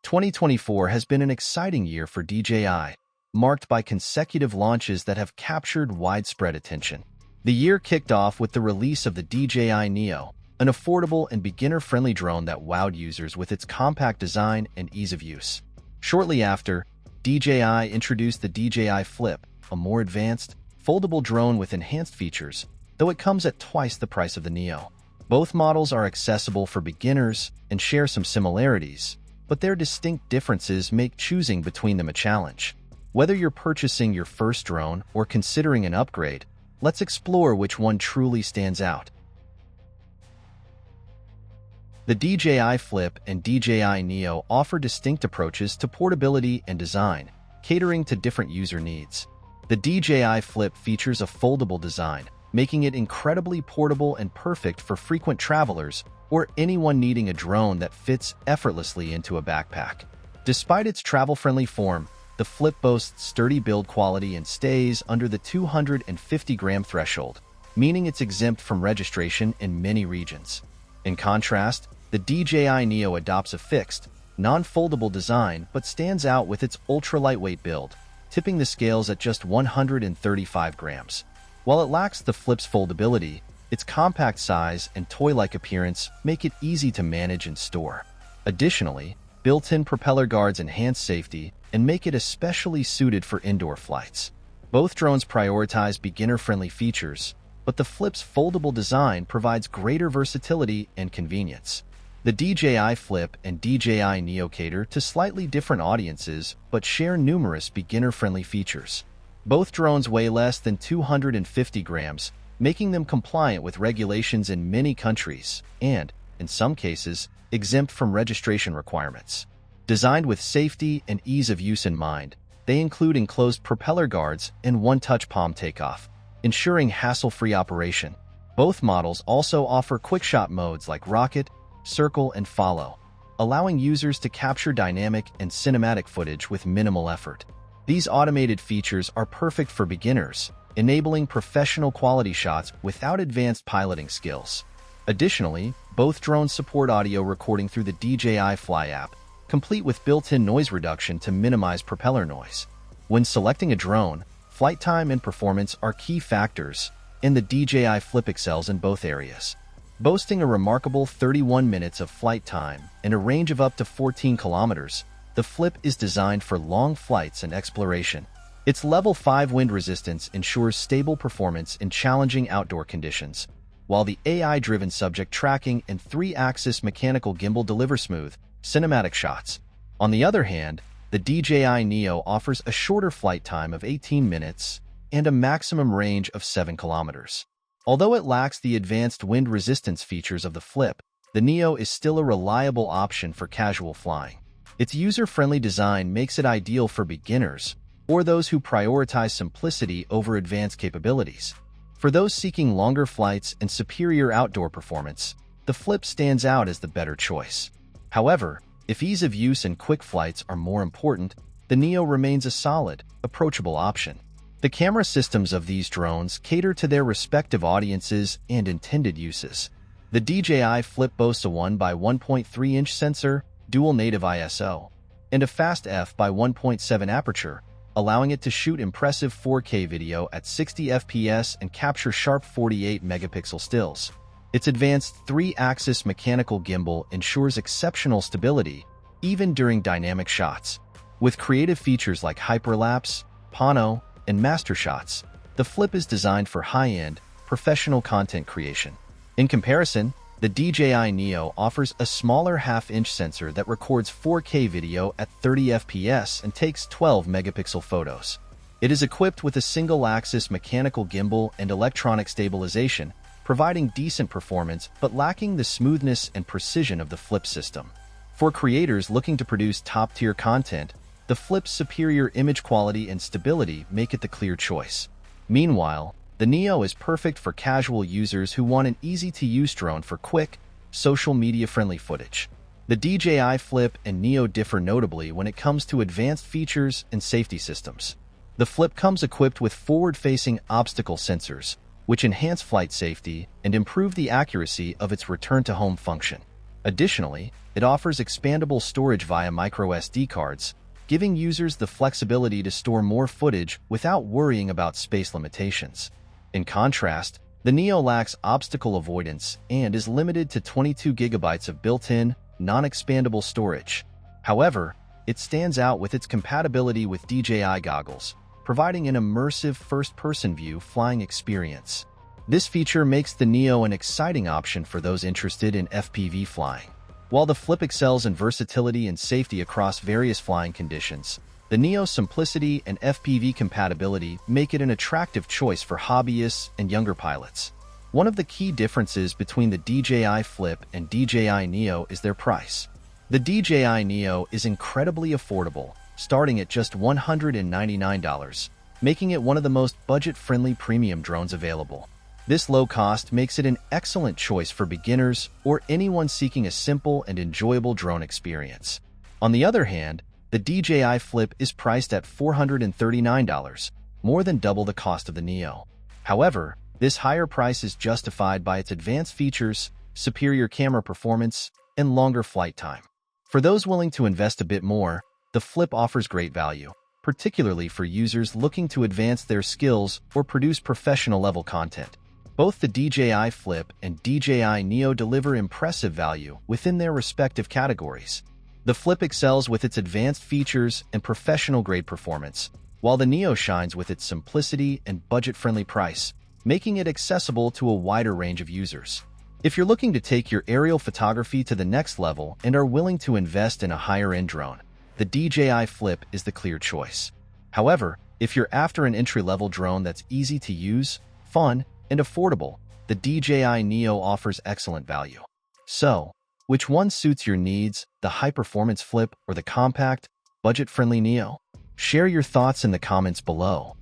2024 has been an exciting year for DJI, marked by consecutive launches that have captured widespread attention. The year kicked off with the release of the DJI Neo, an affordable and beginner-friendly drone that wowed users with its compact design and ease of use. Shortly after, DJI introduced the DJI Flip, a more advanced, foldable drone with enhanced features, though it comes at twice the price of the Neo. Both models are accessible for beginners and share some similarities, but their distinct differences make choosing between them a challenge. Whether you're purchasing your first drone or considering an upgrade, let's explore which one truly stands out. The DJI Flip and DJI Neo offer distinct approaches to portability and design, catering to different user needs. The DJI Flip features a foldable design, making it incredibly portable and perfect for frequent travelers or anyone needing a drone that fits effortlessly into a backpack. Despite its travel-friendly form, the Flip boasts sturdy build quality and stays under the 250-gram threshold, meaning it's exempt from registration in many regions. In contrast, the DJI Neo adopts a fixed, non-foldable design but stands out with its ultra-lightweight build, tipping the scales at just 135 grams. While it lacks the Flip's foldability, its compact size and toy-like appearance make it easy to manage and store. Additionally, built-in propeller guards enhance safety and make it especially suited for indoor flights. Both drones prioritize beginner-friendly features, but the Flip's foldable design provides greater versatility and convenience. The DJI Flip and DJI Neo cater to slightly different audiences but share numerous beginner-friendly features. Both drones weigh less than 250 grams, making them compliant with regulations in many countries and, in some cases, exempt from registration requirements. Designed with safety and ease of use in mind, they include enclosed propeller guards and one-touch palm takeoff, ensuring hassle-free operation. Both models also offer quick-shot modes like rocket, circle, and follow, allowing users to capture dynamic and cinematic footage with minimal effort. These automated features are perfect for beginners, enabling professional quality shots without advanced piloting skills. Additionally, both drones support audio recording through the DJI Fly app, complete with built-in noise reduction to minimize propeller noise. When selecting a drone, flight time and performance are key factors, and the DJI Flip excels in both areas. Boasting a remarkable 31 minutes of flight time and a range of up to 14 kilometers, the Flip is designed for long flights and exploration. Its level 5 wind resistance ensures stable performance in challenging outdoor conditions, while the AI-driven subject tracking and 3-axis mechanical gimbal deliver smooth, cinematic shots. On the other hand, the DJI Neo offers a shorter flight time of 18 minutes and a maximum range of 7 kilometers. Although it lacks the advanced wind resistance features of the Flip, the Neo is still a reliable option for casual flying. Its user-friendly design makes it ideal for beginners or those who prioritize simplicity over advanced capabilities. For those seeking longer flights and superior outdoor performance, the Flip stands out as the better choice. However, if ease of use and quick flights are more important, the Neo remains a solid, approachable option. The camera systems of these drones cater to their respective audiences and intended uses. The DJI Flip boasts a 1x1.3-inch sensor, dual native ISO, and a fast f/1.7 aperture, allowing it to shoot impressive 4K video at 60 FPS and capture sharp 48-megapixel stills. Its advanced 3-axis mechanical gimbal ensures exceptional stability, even during dynamic shots. With creative features like hyperlapse, pano, and master shots, the Flip is designed for high-end, professional content creation. In comparison, the DJI Neo offers a smaller half-inch sensor that records 4K video at 30 FPS and takes 12-megapixel photos. It is equipped with a single-axis mechanical gimbal and electronic stabilization, providing decent performance but lacking the smoothness and precision of the Flip system. For creators looking to produce top-tier content, the Flip's superior image quality and stability make it the clear choice. Meanwhile, the Neo is perfect for casual users who want an easy-to-use drone for quick, social media-friendly footage. The DJI Flip and Neo differ notably when it comes to advanced features and safety systems. The Flip comes equipped with forward-facing obstacle sensors, which enhance flight safety and improve the accuracy of its return-to-home function. Additionally, it offers expandable storage via microSD cards, giving users the flexibility to store more footage without worrying about space limitations. In contrast, the Neo lacks obstacle avoidance and is limited to 22 gigabytes of built-in, non-expandable storage. However, it stands out with its compatibility with DJI goggles, providing an immersive first-person view flying experience. This feature makes the Neo an exciting option for those interested in FPV flying. While the Flip excels in versatility and safety across various flying conditions, the Neo's simplicity and FPV compatibility make it an attractive choice for hobbyists and younger pilots. One of the key differences between the DJI Flip and DJI Neo is their price. The DJI Neo is incredibly affordable, starting at just $199, making it one of the most budget-friendly premium drones available. This low cost makes it an excellent choice for beginners or anyone seeking a simple and enjoyable drone experience. On the other hand, the DJI Flip is priced at $439, more than double the cost of the Neo. However, this higher price is justified by its advanced features, superior camera performance, and longer flight time. For those willing to invest a bit more, the Flip offers great value, particularly for users looking to advance their skills or produce professional-level content. Both the DJI Flip and DJI Neo deliver impressive value within their respective categories. The Flip excels with its advanced features and professional-grade performance, while the Neo shines with its simplicity and budget-friendly price, making it accessible to a wider range of users. If you're looking to take your aerial photography to the next level and are willing to invest in a higher-end drone, the DJI Flip is the clear choice. However, if you're after an entry-level drone that's easy to use, fun, and affordable, the DJI Neo offers excellent value. So, which one suits your needs, the high-performance Flip or the compact, budget-friendly Neo? Share your thoughts in the comments below.